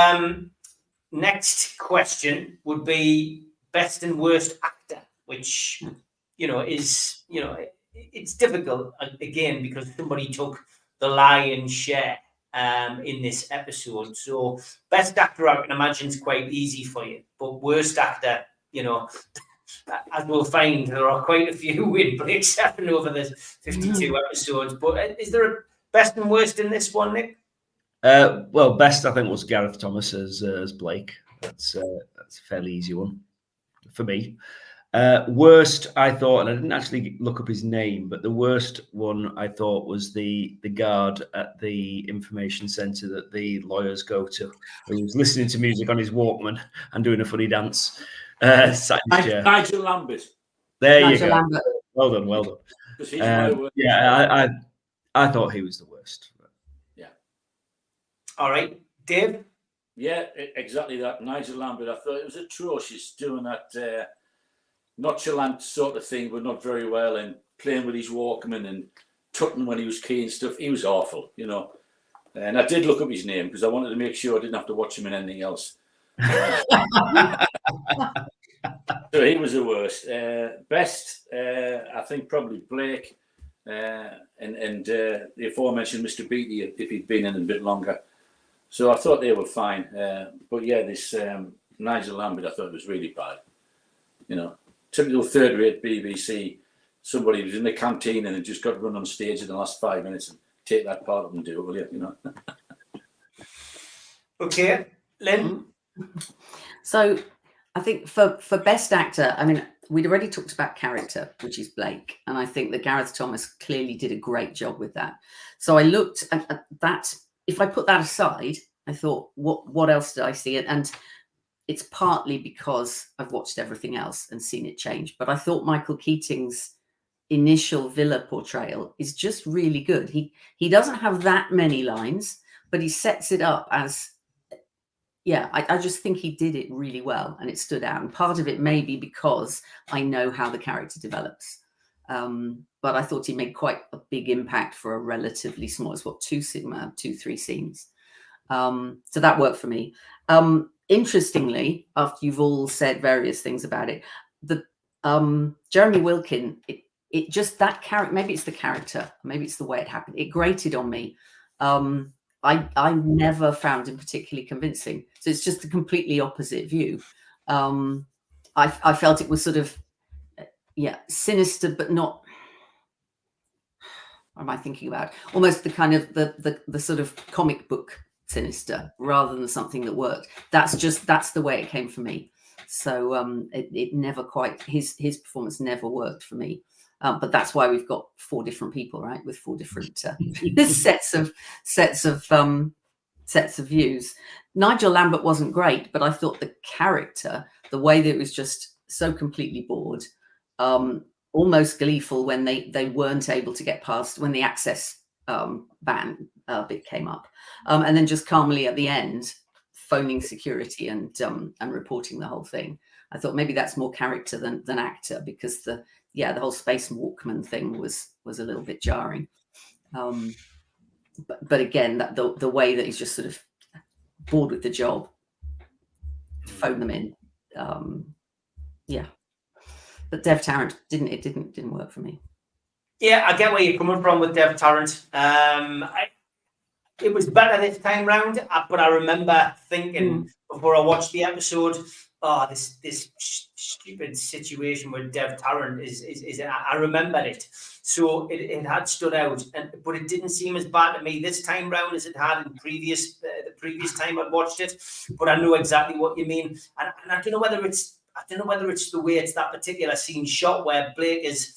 Speaker 4: next question would be best and worst actor, which, is, it's difficult again because somebody took the lion's share in this episode. So best actor, I can imagine, is quite easy for you, but worst actor, as we'll find, there are quite a few in Blake 7 over the 52 episodes. But is there a best and worst in this one, Nick?
Speaker 6: Well, best I think was Gareth Thomas as Blake. That's a fairly easy one for me. Worst, I thought, and I didn't actually look up his name, but the worst one I thought was the guard at the information centre that the lawyers go to, who was listening to music on his Walkman and doing a funny dance.
Speaker 5: Nigel Lambert.
Speaker 6: There
Speaker 7: Nigel
Speaker 6: you go.
Speaker 7: Lambert.
Speaker 6: Well done, well done.
Speaker 5: Because he's my worst.
Speaker 6: Yeah, I thought he was the worst.
Speaker 5: Yeah.
Speaker 4: All right, Dave.
Speaker 5: Yeah, exactly that. Nigel Lambert. I thought it was atrocious doing that nonchalant sort of thing, but not very well, and playing with his Walkman and tutting when he was key and stuff. He was awful, you know. And I did look up his name because I wanted to make sure I didn't have to watch him in anything else. So he was the worst. Best, I think probably Blake and the aforementioned Mr. Beatty if he'd been in a bit longer. So I thought they were fine. But yeah, this Nigel Lambert, I thought it was really bad. You know, typical third-rate BBC. Somebody was in the canteen and had just got run on stage in the last 5 minutes and take that part of them and do it, will you? You know.
Speaker 4: Okay, Lynn.
Speaker 7: So I think for best actor, I mean, we'd already talked about character, which is Blake, and I think that Gareth Thomas clearly did a great job with that. So I looked at that. If I put that aside, I thought, what else did I see? And it's partly because I've watched everything else and seen it change. But I thought Michael Keating's initial Villa portrayal is just really good. He doesn't have that many lines, but he sets it up as, yeah, I just think he did it really well and it stood out. And part of it may be because I know how the character develops. But I thought he made quite a big impact for a relatively small, it's what, 3 scenes. So that worked for me. Interestingly, after you've all said various things about it, the Jeremy Wilkin, it just, that character, maybe it's the character, maybe it's the way it happened. It grated on me. I never found him particularly convincing. So it's just a completely opposite view. I felt it was sort of, sinister, but not, what am I thinking about? Almost the kind of the sort of comic book sinister rather than something that worked. That's the way it came for me. So it never quite, his performance never worked for me. But that's why we've got 4 different people, right, with 4 different sets of views. Nigel Lambert wasn't great, but I thought the character, the way that it was just so completely bored, almost gleeful when they weren't able to get past when the access ban bit came up, and then just calmly at the end phoning security and reporting the whole thing. I thought maybe that's more character than actor, because the whole space Walkman thing was a little bit jarring. But again, that the way that he's just sort of bored with the job, phone them in. But Dev Tarrant didn't work for me.
Speaker 4: Yeah, I get where you're coming from with Dev Tarrant. It was better this time round, but I remember thinking before I watched the episode, this stupid situation with Dev Tarrant is I remembered it. So it had stood out, but it didn't seem as bad to me this time round as it had in the previous time I'd watched it. But I know exactly what you mean, and I don't know whether it's the way it's that particular scene shot where Blake is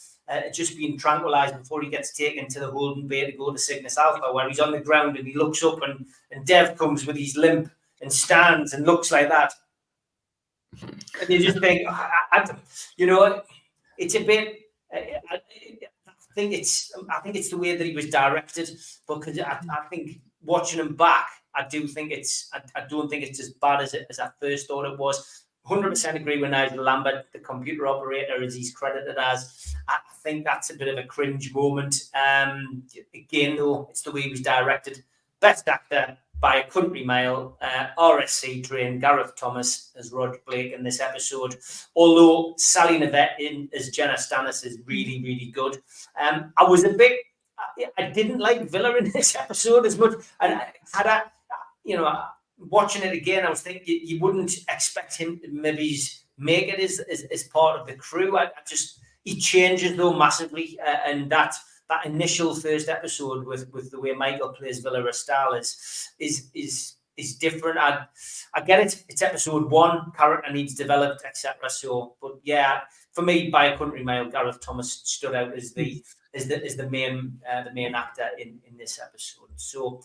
Speaker 4: just being tranquilized before he gets taken to the holding bay to go to Cygnus Alpha, where he's on the ground and he looks up and Dev comes with his limp and stands and looks like that. And you just think, it's a bit. I think it's the way that he was directed, because I think watching him back, I don't think it's as bad as I first thought it was. 100% agree with Nigel Lambert, the computer operator, as he's credited as. I think that's a bit of a cringe moment. Again, though, it's the way he was directed. Best actor by a country mile, RSC trained Gareth Thomas as Roj Blake in this episode. Although Sally Nivette as Jenna Stannis is really, really good. I didn't like Villa in this episode as much. And watching it again, I was thinking you wouldn't expect him to maybe make it as part of the crew. He changes though massively, and that that initial first episode with the way Michael plays Villa Restal is different. I get it. It's episode 1. Character needs developed, etc. So, but yeah, for me, by a country mile, Gareth Thomas stood out as the main actor in this episode. So,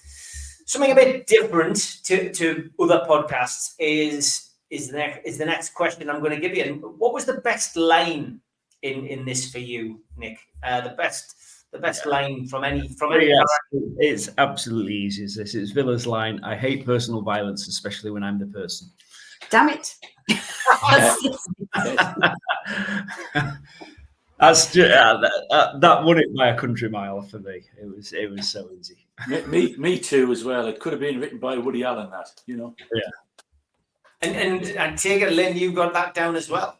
Speaker 4: something a bit different to other podcasts is the next question I'm going to give you. And what was the best line in this for you, Nick? The best line from any
Speaker 6: yes, it's absolutely easy as this. It's Villa's line, "I hate personal violence, especially when I'm the person."
Speaker 7: Damn it.
Speaker 6: That's just, that won it by a country mile for me. It was so easy.
Speaker 5: Me too as well. It could have been written by Woody Allen, that, you know.
Speaker 6: Yeah.
Speaker 4: And take it, Lynn, you got that down as well.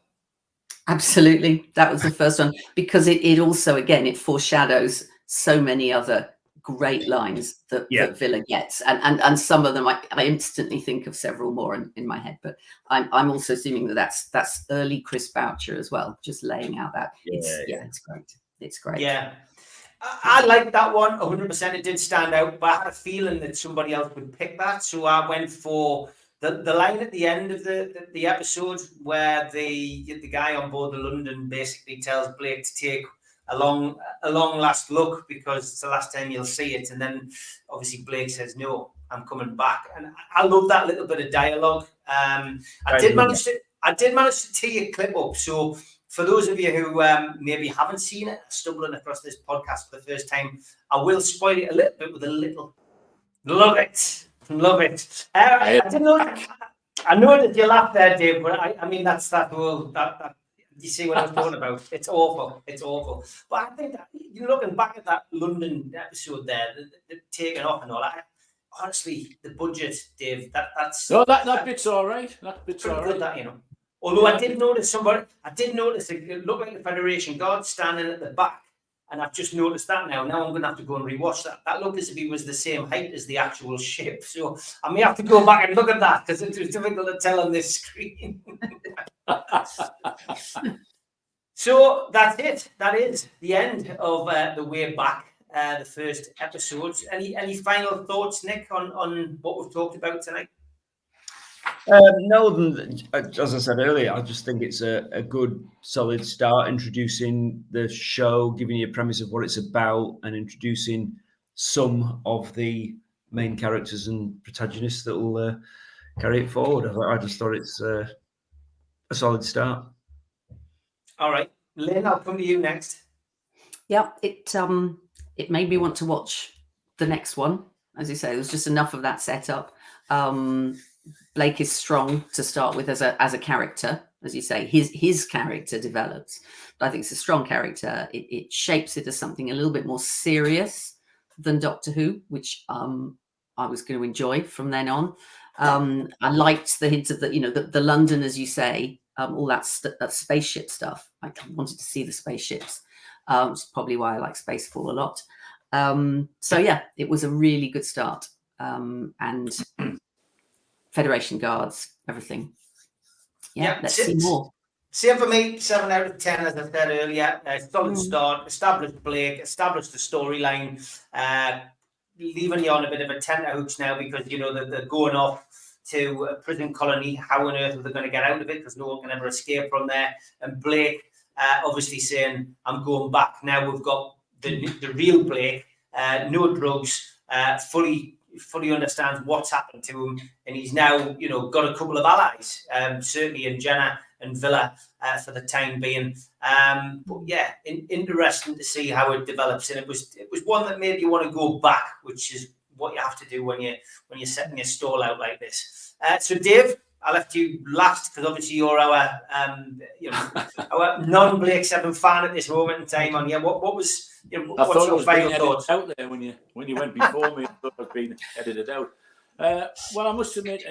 Speaker 7: Absolutely. That was the first one, because it also, again, it foreshadows so many other great lines that Villa gets. And some of them, I instantly think of several more in my head, but I'm also assuming that's early Chris Boucher as well, just laying out that. It's great. It's great.
Speaker 4: Yeah. I like that one 100%. It did stand out, but I had a feeling that somebody else would pick that. So I went for the line at the end of the episode where the guy on board the London basically tells Blake to take a long last look because it's the last time you'll see it. And then obviously Blake says, "No, I'm coming back." And I love that little bit of dialogue. I did manage to tee a clip up. So for those of you who maybe haven't seen it, stumbling across this podcast for the first time, I will spoil it a little bit with a little. Love it. I didn't know. I know that you laughed there, Dave, but I mean that's that whole that. You see what I was talking about? It's awful. But I think that, looking back at that London episode there, the taking off and all that. Honestly, the budget, Dave. That's
Speaker 5: that bit's all right. That bit's all right.
Speaker 4: That, Although I did notice it looked like the Federation Guard standing at the back. And I've just noticed that now. Now I'm going to have to go and rewatch that. That looked as if he was the same height as the actual ship. So I may have to go back and look at that because it was difficult to tell on this screen. So that's it. That is the end of The Way Back, the first episode. Any final thoughts, Nick, on what we've talked about tonight?
Speaker 6: No, as I said earlier, I just think it's a good, solid start, introducing the show, giving you a premise of what it's about, and introducing some of the main characters and protagonists that will carry it forward. I just thought it's a solid start.
Speaker 4: All right, Lynn, I'll come to you next.
Speaker 7: Yeah, it made me want to watch the next one. As you say, there was just enough of that setup. Blake is strong to start with as a character, as you say. His character develops, but I think it's a strong character. It shapes it as something a little bit more serious than Doctor Who, which I was going to enjoy from then on. I liked the hint of the London, as you say, all that spaceship stuff. I wanted to see the spaceships, which is probably why I like Spacefall a lot. So yeah, it was a really good start, and Federation Guards, everything. Yeah, let's see more.
Speaker 4: Same for me, 7 out of 10, as I said earlier. Solid start, established Blake, established the storyline, leaving you on a bit of a tenterhooks now because, they're going off to a prison colony. How on earth are they going to get out of it? Because no one can ever escape from there. And Blake obviously saying, "I'm going back." Now we've got the real Blake, no drugs, fully understands what's happened to him, and he's now got a couple of allies, certainly in Jenna and Villa for the time being. But yeah, interesting to see how it develops, and it was one that made you want to go back, which is what you have to do when you're setting your stall out like this. So Dave, I left you last because obviously you're our non-Blake 7 fan at this moment in time. On what was what's your final thoughts
Speaker 5: out there when you went before me? I thought it was being edited out. Well, I must admit,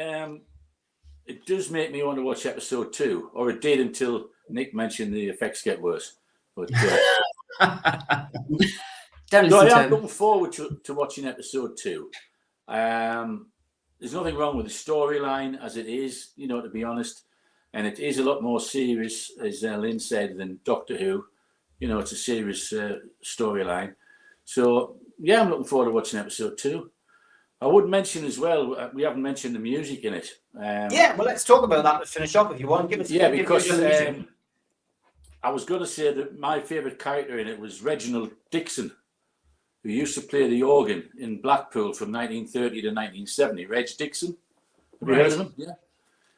Speaker 5: it does make me want to watch episode 2, or it did until Nick mentioned the effects get worse. But
Speaker 7: don't
Speaker 5: no,
Speaker 7: listen to
Speaker 5: I am
Speaker 7: him.
Speaker 5: looking forward to watching episode 2. There's nothing wrong with the storyline as it is, to be honest. And it is a lot more serious, as Lynn said, than Doctor Who. It's a serious storyline. So yeah, I'm looking forward to watching episode 2. I would mention as well, we haven't mentioned the music in it.
Speaker 4: Yeah, well, let's talk about that to finish off if you want. Give us
Speaker 5: because
Speaker 4: the music.
Speaker 5: I was going to say that my favourite character in it was Reginald Dixon, who used to play the organ in Blackpool from 1930 to 1970. Reg Dixon. Have you heard of him? Yeah.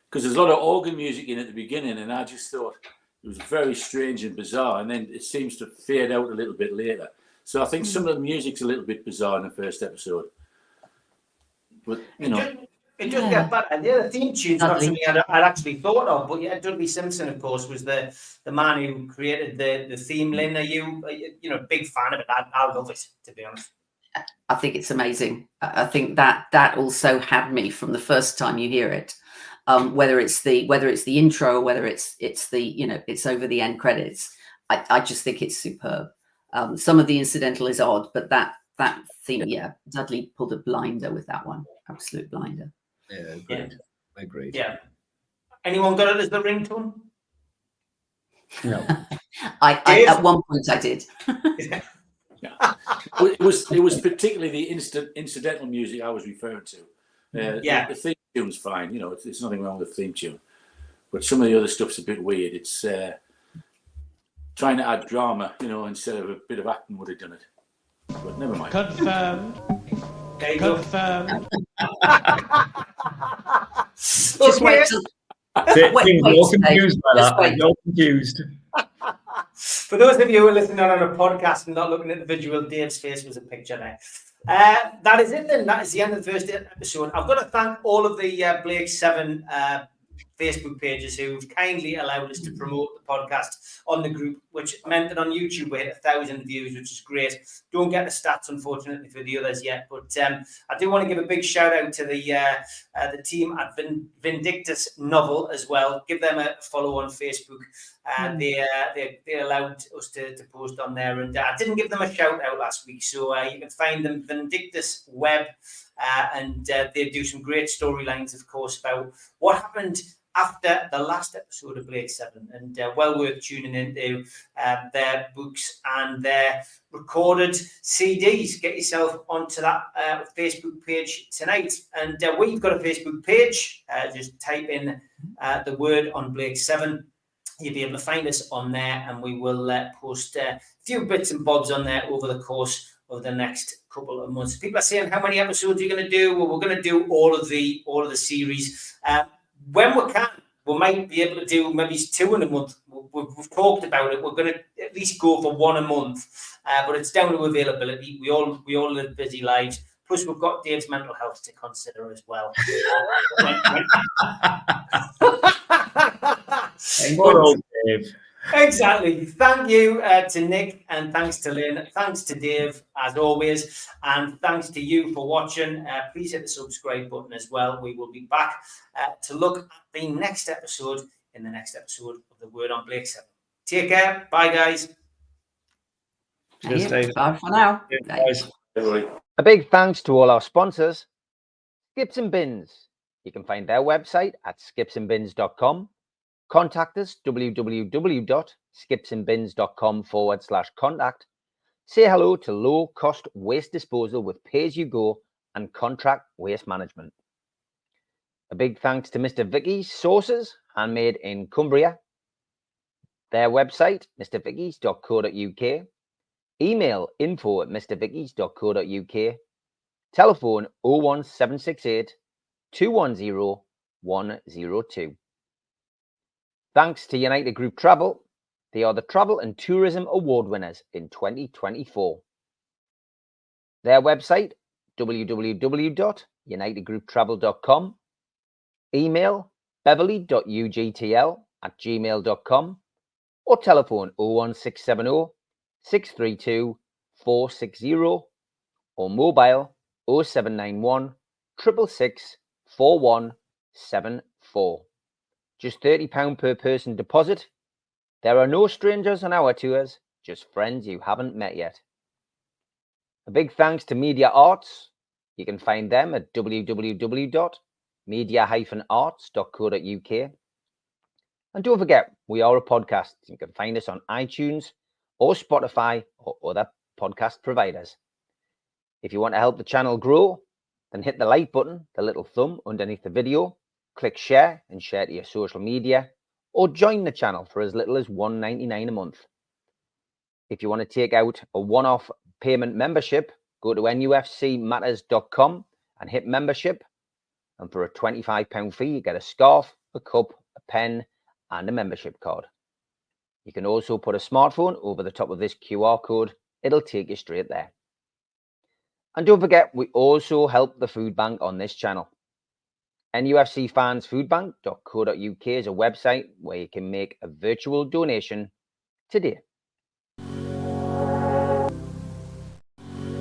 Speaker 5: Because there's a lot of organ music in at the beginning, and I just thought it was very strange and bizarre, and then it seems to fade out a little bit later. So I think some of the music's a little bit bizarre in the first episode. But, you know.
Speaker 4: It does get better. And the theme tune's not something I'd actually thought of, but yeah, Dudley Simpson, of course, was the man who created the theme. Lynn, are you a big fan of it? I love it, to be honest.
Speaker 7: I think it's amazing. I think that also had me from the first time you hear it. Whether it's the intro, whether it's the it's over the end credits, I just think it's superb. Some of the incidental is odd, but that theme, Dudley pulled a blinder with that one, absolute blinder.
Speaker 6: Yeah, agreed. Agreed.
Speaker 4: Yeah. Anyone got it as the ringtone?
Speaker 6: No.
Speaker 7: I at one point I did.
Speaker 5: Yeah. It was particularly the incidental music I was referring to. The theme tune's fine, it's nothing wrong with the theme tune, but some of the other stuff's a bit weird. It's trying to add drama, instead of a bit of acting would have done it. But never mind.
Speaker 8: Confirmed. Confirmed.
Speaker 7: Just wait till.
Speaker 6: You're confused by that. You're confused.
Speaker 4: For those of you who are listening on a podcast and not looking at the visual, Dave's face was a picture there. That is it then. That is the end of the first episode. I've got to thank all of the Blake 7 Facebook pages who've kindly allowed us to promote the podcast on the group, which meant that on YouTube we hit 1,000 views, which is great. Don't get the stats, unfortunately, for the others yet, but I do want to give a big shout out to the team at Vindictus Novel as well. Give them a follow on Facebook. They allowed us to post on there, and I didn't give them a shout out last week, so you can find them Vindictus Web, and they do some great storylines, of course, about what happened after the last episode of Blade 7, and well worth tuning into their books and their recorded CDs. Get yourself onto that Facebook page tonight. And we've got a Facebook page. Just type in the word on Blade 7. You'll be able to find us on there, and we will post a few bits and bobs on there over the course of the next couple of months. People are saying, how many episodes are you going to do? Well, we're going to do all of the series. When we can, we might be able to do maybe 2 in a month. We've talked about it. We're going to at least go for 1 a month, but it's down to availability. We all live busy lives. Plus, we've got Dave's mental health to consider as well.
Speaker 6: Poor old Dave.
Speaker 4: Exactly. Thank you to Nick, and thanks to Lynn. Thanks to Dave, as always, and thanks to you for watching. Please hit the subscribe button as well. We will be back to look at the next episode in the next episode of The Word on Blake 7. Take care. Bye, guys.
Speaker 7: Bye for now.
Speaker 6: Guys.
Speaker 9: A big thanks to all our sponsors, Skips and Bins. You can find their website at skipsandbins.com. Contact us, www.skipsandbins.com/contact. Say hello to low-cost waste disposal with pay-as-you-go and contract waste management. A big thanks to Mr. Vicky's Sauces, handmade in Cumbria. Their website, mrvickies.co.uk. Email info@mrvickies.co.uk. Telephone 01768 210 102. Thanks to United Group Travel. They are the Travel and Tourism Award winners in 2024. Their website, www.unitedgrouptravel.com. Email beverly.ugtl@gmail.com or telephone 01670 632 460 or mobile 0791 666 4174. Just £30 per person deposit. There are no strangers on our tours, just friends you haven't met yet. A big thanks to Media Arts. You can find them at www.media-arts.co.uk. And don't forget, we are a podcast. You can find us on iTunes or Spotify or other podcast providers. If you want to help the channel grow, then hit the like button, the little thumb underneath the video, click share and share to your social media, or join the channel for as little as $1.99 a month. If you want to take out a one-off payment membership, go to nufcmatters.com and hit membership. And for a £25 fee, you get a scarf, a cup, a pen, and a membership card. You can also put a smartphone over the top of this QR code. It'll take you straight there. And don't forget, we also help the food bank on this channel. NUFCfansfoodbank.co.uk is a website where you can make a virtual donation today.